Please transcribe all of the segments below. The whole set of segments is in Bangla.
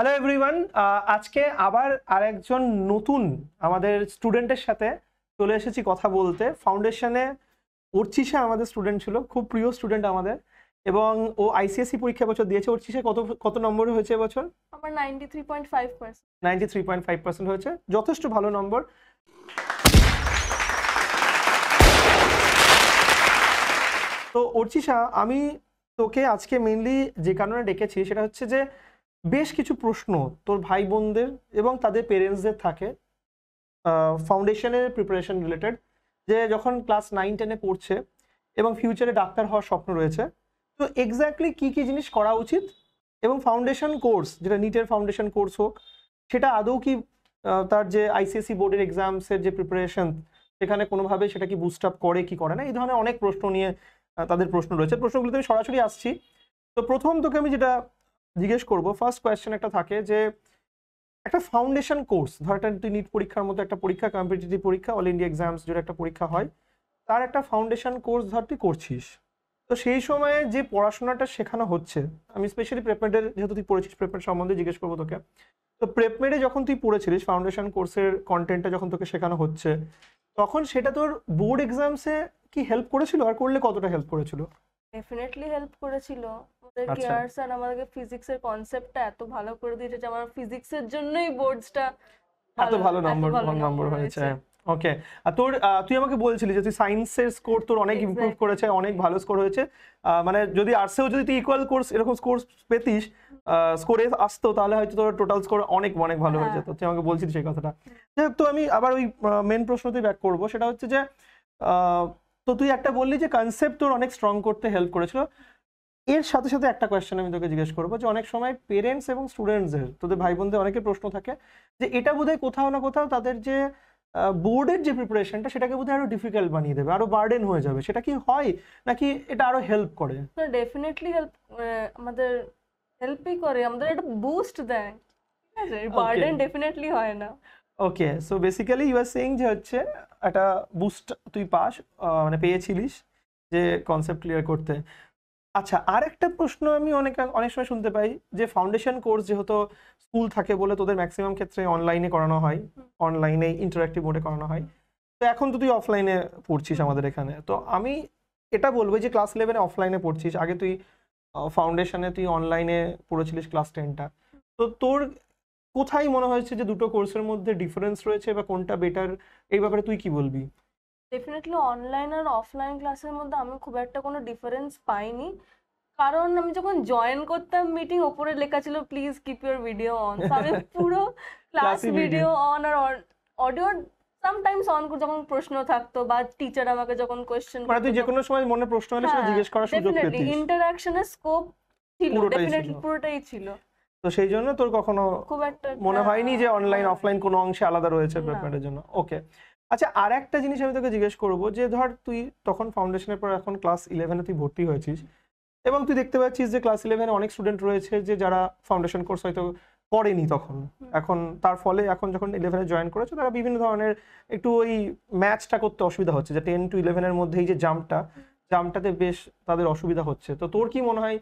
হ্যালো এভরিওয়ান, আজকে আবার আরেকজন নতুন আমাদের স্টুডেন্টের সাথে চলে এসেছি কথা বলতে। ফাউন্ডেশনে অর্চিষা আমাদের স্টুডেন্ট ছিল, খুব প্রিয় স্টুডেন্ট আমাদের, এবং ও আইসিএসসি পরীক্ষা বছর দিয়েছে। অর্চিষা কত কত নম্বর হয়েছে এবছর? আমার 93.5%। 93.5% হয়েছে, যথেষ্ট ভালো নম্বর। তো অর্চিষা, আমি তোকে আজকে মেইনলি যে কারণে ডেকেছি সেটা হচ্ছে যে বেশ কিছু প্রশ্ন তোর ভাই বোনদের এবং তাদের পেরেন্টসদের থাকে ফাউন্ডেশনের প্রিপারেশন রিলেটেড, যে যখন ক্লাস 9-10-এ পড়ছে এবং ফিউচারে ডাক্তার হওয়ার স্বপ্ন রয়েছে, তো এক্স্যাক্টলি কী কী জিনিস করা উচিত, এবং ফাউন্ডেশন কোর্স যেটা নিটের ফাউন্ডেশন কোর্স হোক সেটা আদৌ কি তার যে আইসিএসসি বোর্ডের এক্সামসের যে প্রিপারেশন সেখানে কোনোভাবে সেটা কি বুস্ট আপ করে কি করে না, এই ধরনের অনেক প্রশ্ন নিয়ে তাদের প্রশ্ন রয়েছে। প্রশ্নগুলোতে আমি সরাসরি আসছি। তো প্রথম তোকে আমি যেটা জিজ্ঞেস করবো, ফার্স্ট কোয়েশ্চেন একটা থাকে যে একটা ফাউন্ডেশন কোর্স, ধর একটা তুই নিট পরীক্ষার মতো একটা পরীক্ষা, কম্পিটিটিভ পরীক্ষা, অল ইন্ডিয়া এক্সামস যেটা একটা পরীক্ষা হয়, তার একটা ফাউন্ডেশন কোর্স ধর তুই করছিস। তো সেই সময়ে যে পড়াশোনাটা শেখানো হচ্ছে, আমি স্পেশালি প্রেপমেডের, যেহেতু তুই পড়েছিস প্রেপমেড সম্বন্ধে জিজ্ঞেস করবো তোকে। তো প্রেপমেডে যখন তুই পড়েছিলিস, ফাউন্ডেশন কোর্সের কন্টেন্টটা যখন তোকে শেখানো হচ্ছে, তখন সেটা তোর বোর্ড এক্সামসে কি হেল্প করেছিল, আর করলে কতটা হেল্প করেছিল? ডেফিনেটলি হেল্প করেছিল। আমাদের কেয়ার স্যার আমাদেরকে ফিজিক্সের কনসেপ্টটা এত ভালো করে দিয়েছে যে আমার ফিজিক্সের জন্যই বোর্ডসটা এত ভালো নম্বর হয়েছে। ওকে, আর তোর তুই আমাকে বলছিলি যে তুই সায়েন্সের স্কোর তোর অনেক ইমপ্রুভ করেছে, অনেক ভালো স্কোর হয়েছে। মানে যদি আর্টসেও যদি তুই ইকুয়াল কোর্স এরকম স্কোর পেতিস, স্কোরে আসতো, তাহলে হয়তো তোর টোটাল স্কোর অনেক অনেক ভালো হয়ে যেত। তুই আমাকে বলছিলি সেই কথাটা। তো আমি আবার ওই মেন প্রশ্নতেই ব্যাক করবো, সেটা হচ্ছে যে তো তুই একটা বললি যে কনসেপ্ট তোর অনেক স্ট্রং করতে হেল্প করেছিল। এর সাথে সাথে একটা কোয়েশ্চেন আমি তোকে জিজ্ঞেস করবো, যে অনেক সময় পেরেন্টস এবং স্টুডেন্টসদের, তোদের ভাই বোনদের অনেকের প্রশ্ন থাকে যে এটা বোধহয় কোথাও না কোথাও তাদের যে বোর্ডের যে প্রিপারেশনটা সেটাকে বোধহয় আরো ডিফিকাল্ট বানিয়ে দেবে, আরো বার্ডেন হয়ে যাবে। সেটা কি হয়, নাকি এটা আরো হেল্প করে? না, ডেফিনেটলি হেল্প, আমাদের হেল্পই করে, আমাদের একটা বুস্ট দেয়, ঠিক আছে? বার্ডেন ডেফিনেটলি হয় না। Okay, so basically you are saying যে হচ্ছে একটা বুস্ট তুই পাস, মানে পেয়েছিলিস যে কনসেপ্ট ক্লিয়ার করতে। আচ্ছা, আর একটা প্রশ্ন আমি অনেক সময় শুনতে পাই যে ফাউন্ডেশন কোর্স যেহেতু স্কুল থাকে বলে তোদের ম্যাক্সিমাম ক্ষেত্রে অনলাইনে করানো হয়, অনলাইনে ইন্টারঅ্যাক্টিভ মোডে করানো হয়। তো এখন তো তুই অফলাইনে পড়ছিস আমাদের এখানে। তো আমি এটা বলবো যে ক্লাস 11-এ অফলাইনে পড়ছিস, আগে তুই ফাউন্ডেশনে তুই অনলাইনে পড়েছিলিস ক্লাস 10টা। তো তোর কোথায় মনে হয়েছে যে দুটো কোর্সের মধ্যে ডিফারেন্স রয়েছে, বা কোনটা বেটার, এই ব্যাপারে তুই কি বলবি? ডেফিনেটলি অনলাইন আর অফলাইন ক্লাসের মধ্যে আমি খুব একটা কোনো ডিফারেন্স পাইনি, কারণ আমি যখন জয়েন করতাম মিটিং, ওপরে লেখা ছিল please keep your video on. তো আমি পুরো ক্লাস ভিডিও অন আর অডিও সামটাইমস অন করে, যখন প্রশ্ন থাকতো বা টিচার আমাকে যখন কোশ্চেন মানে তুই যে কোনো সময় মনে প্রশ্ন হলে সেটা জিজ্ঞেস করার সুযোগ পেতিস। ইন্টারঅ্যাকশনের স্কোপ ছিল, ডেফিনেটলি পুরোটাই ছিল। তো সেই জন্য তোর কখনো খুব একটা মনে হয়নি যে অনলাইন অফলাইন কোনো অংশে আলাদা রয়েছে প্রেপারের জন্য? ওকে, আচ্ছা, আর একটা জিনিস আমি তোকে জিজ্ঞেস করবো, যে ধর তুই তখন ফাউন্ডেশনের পর এখন ক্লাস 11-এ তুই ভর্তি হয়েছিস, এবং তুই দেখতে পাচ্ছিস যে ক্লাস 11-এ অনেক স্টুডেন্ট রয়েছে যে যারা ফাউন্ডেশন কোর্স হয়তো করেনি তখন, এখন তার ফলে এখন যখন 11-এ জয়েন করেছে তারা বিভিন্ন ধরনের একটু ওই ম্যাচটা করতে অসুবিধা হচ্ছে, যে 10 to 11-এর মধ্যে এই যে জাম্পটাতে বেশ তাদের অসুবিধা হচ্ছে। তো তোর কি মনে হয়,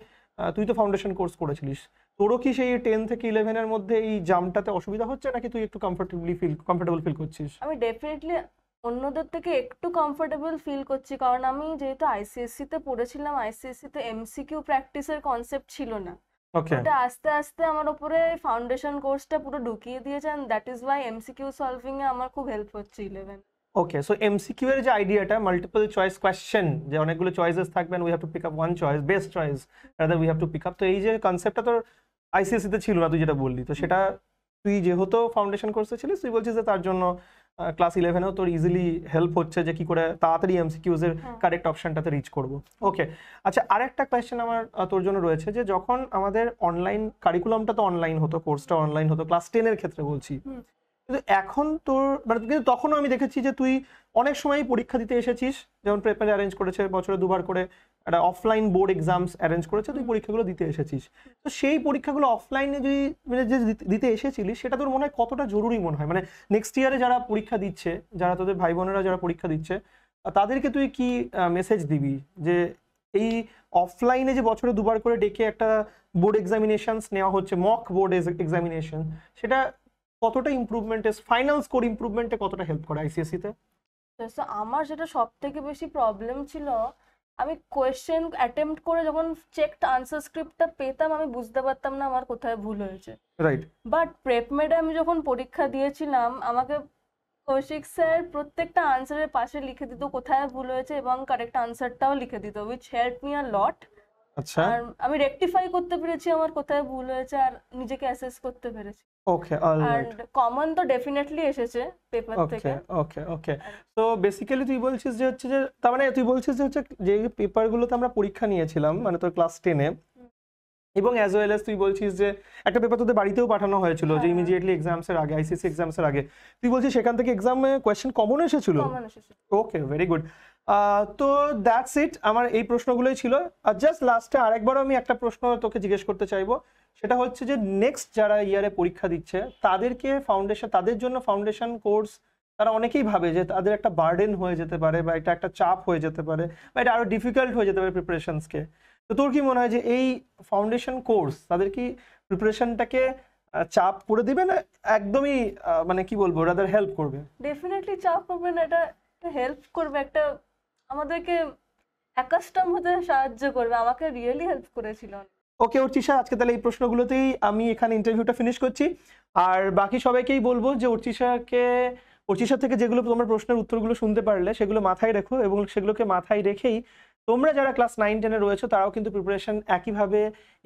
তুই তো ফাউন্ডেশন কোর্স করেছিলিস, তোরও কি সেই 10 থেকে 11-এর মধ্যে এই জাম্পটাতে অসুবিধা হচ্ছে, নাকি তুই একটু কমফোর্টেবল ফিল করছিস? আমি ডেফিনেটলি অন্যদের থেকে একটু কমফোর্টেবল ফিল করছি, কারণ আমি যেহেতু আইসিএসসি তে পড়েছিলাম, আইসিএসসি তে এমসিকিউ প্র্যাকটিসের কনসেপ্ট ছিল না। ওটা আস্তে আস্তে আমার উপরে ফাউন্ডেশন কোর্সটা পুরো ঢুকিয়ে দিয়েছেন, that is why MCQ solving এ আমার খুব হেল্প হচ্ছে 11। ওকে, সো এমসিকিউ এর যে আইডিয়াটা, মাল্টিপল চয়েস কোয়েশ্চেন, যে অনেকগুলো চয়েসেস থাকবে, we have to pick up one choice, best choice rather we have to pick up, তো এই যে কনসেপ্টটা তোর আইসিএসসি তে ছিল না, তুই যেটা বললি, তো সেটা তুই যেহেতু ফাউন্ডেশন কোর্সে ছিলিস, তুই বলছিস যে তার জন্য ক্লাস 11-এও তোর ইজিলি হেল্প হচ্ছে যে কি করে তাড়াতাড়ি এমসিকিউজ এর কারেক্ট অপশনটাতে রিচ করব। ওকে, আচ্ছা, আরেকটা কোয়েশ্চেন আমার তোর জন্য রয়েছে, যে যখন আমাদের অনলাইন কারিকুলামটা তো অনলাইন হতো, কোর্সটা অনলাইন হতো ক্লাস 10-এর ক্ষেত্রে বলছি, কিন্তু এখন তোর মানে কিন্তু তখনও আমি দেখেছি যে তুই অনেক সময় পরীক্ষা দিতে এসেছিস, যেমন প্রেপারে অ্যারেঞ্জ করেছে বছরে 2বার করে, একটা অফলাইন বোর্ড এক্সামস অ্যারেঞ্জ করেছে, তুই পরীক্ষাগুলো দিতে এসেছিস। তো সেই পরীক্ষাগুলো অফলাইনে যদি মানে যে দিতে এসেছিলিস, সেটা তোর মনে হয় কতটা জরুরি মনে হয়? মানে নেক্সট ইয়ারে যারা পরীক্ষা দিচ্ছে, যারা তোদের ভাই বোনেরা যারা পরীক্ষা দিচ্ছে, তাদেরকে তুই কি মেসেজ দিবি, যে এই অফলাইনে যে বছরে 2বার করে ডেকে একটা বোর্ড এক্সামিনেশনস নেওয়া হচ্ছে, মক বোর্ড এক্সামিনেশন, সেটা কতটা ইমপ্রুভমেন্টে, ফাইনাল স্কোর ইমপ্রুভমেন্টে কতটা হেল্প করে আইসিএসসি তে? তো আমার যেটা সব থেকে বেশি প্রবলেম ছিল, আমি কোয়েশ্চেন অ্যাটেম্প্ট করে যখন চেকড আনসার স্ক্রিপ্টটা পেতাম, আমি বুঝতে পারতাম না আমার কোথায় ভুল হয়েছে। রাইট। বাট প্রেপ মেডে আমি যখন পরীক্ষা দিয়েছিলাম, আমাকে কৌশিক স্যার প্রত্যেকটা আনসারের পাশে লিখে দিত কোথায় ভুল হয়েছে এবং কারেক্ট আনসারটাও লিখে দিত, উইচ হেল্প মি আ লট। আচ্ছা, আর আমি রেকটিফাই করতে পেরেছি আমার কোথায় ভুল হয়েছে আর নিজেকে অ্যাসেস করতে পেরেছি। ওকে, অলরাইট। আর কমন তো ডেফিনেটলি এসেছে পেপার ওকে থেকে। ওকে ওকে। তো বেসিক্যালি তুই বলছিস যে হচ্ছে যে, তার মানে তুই বলছিস যে হচ্ছে যে পেপারগুলোতে আমরা পরীক্ষা নিয়েছিলাম মানে তোর ক্লাস 10-এ, এবং অ্যাজ ওয়েল এস তুই বলছিস যে একটা পেপার তোদের বাড়িতেও পাঠানো হয়েছিল যে ইমিডিয়েটলি এক্সামসের আগে, আইসিসি এক্সামসের আগে, তুই বলছিস সেখান থেকে এক্সামে কোয়েশ্চেন কমন এসেছিল? কমন এসেছে। ওকে, ভেরি গুড। তো দ্যাটস ইট, আমার এই প্রশ্নগুলোই ছিল। আর জাস্ট লাস্টে আরেকবারও আমি একটা প্রশ্ন তোকে জিজ্ঞেস করতে চাইবো, সেটা হচ্ছে যে নেক্সট যারা ইয়ারে পরীক্ষা দিচ্ছে তাদেরকে তাদের জন্য ফাউন্ডেশন কোর্স, তারা অনেকেই ভাবে যে তাদের একটা বার্ডেন হয়ে যেতে পারে বা এটা একটা চাপ হয়ে যেতে পারে বা এটা আরো ডিফিকাল্ট হয়ে যেতে পারে প্রিপারেশনসকে। তো তোর কি মনে হয় যে এই ফাউন্ডেশন কোর্স তাদের কি প্রিপারেশনটাকে চাপ করে দিবে না একদমই মানে কি বলবো, রাদার হেল্প করবে? ডেফিনেটলি চাপ করবে না, এটা হেল্প করবে, একটা আমাদেরকে অ্যাকাস্টম হতে সাহায্য করবে। আমাকে রিয়েলি হেল্প করেছিল। ওকে অর্চিশা, আজকে তাহলে এই প্রশ্নগুলোতেই আমি এখানে ইন্টারভিউটা ফিনিশ করছি। আর বাকি সবাইকেই বলবো যে অর্চিশা থেকে যেগুলো তোমার প্রশ্নের উত্তরগুলো শুনতে পারলে সেগুলো মাথায় রেখো, এবং সেগুলোকে মাথায় রেখেই তোমরা যারা ক্লাস 9-10-এ রয়েছো তারাও কিন্তু প্রিপারেশন একইভাবে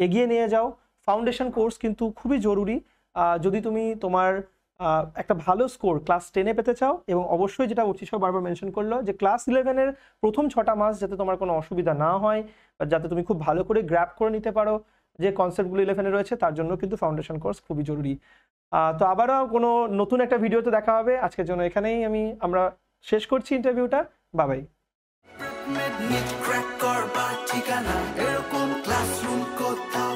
এগিয়ে নিয়ে যাও। ফাউন্ডেশন কোর্স কিন্তু খুবই জরুরি যদি তুমি তোমার একটা ভালো স্কোর ক্লাস 10-এ পেতে চাও, এবং অবশ্যই যেটা অর্চিশা বারবার মেনশন করলো যে ক্লাস 11-এর প্রথম 6টা মাস যাতে তোমার কোনো অসুবিধা না হয়, যাতে তুমি খুব ভালো করে গ্র্যাব করে নিতে পারো যে কনসেপ্টগুলো 11-এ রয়েছে, তার জন্য কিন্তু ফাউন্ডেশন কোর্স খুবই জরুরি। তো আবারও কোনো নতুন একটা ভিডিওতে দেখা হবে। আজকের জন্য এখানেই আমরা শেষ করছি ইন্টারভিউটা। বাই। ক্র্যাক করবার ঠিকানা এরকম ক্লাসরুম কোথাও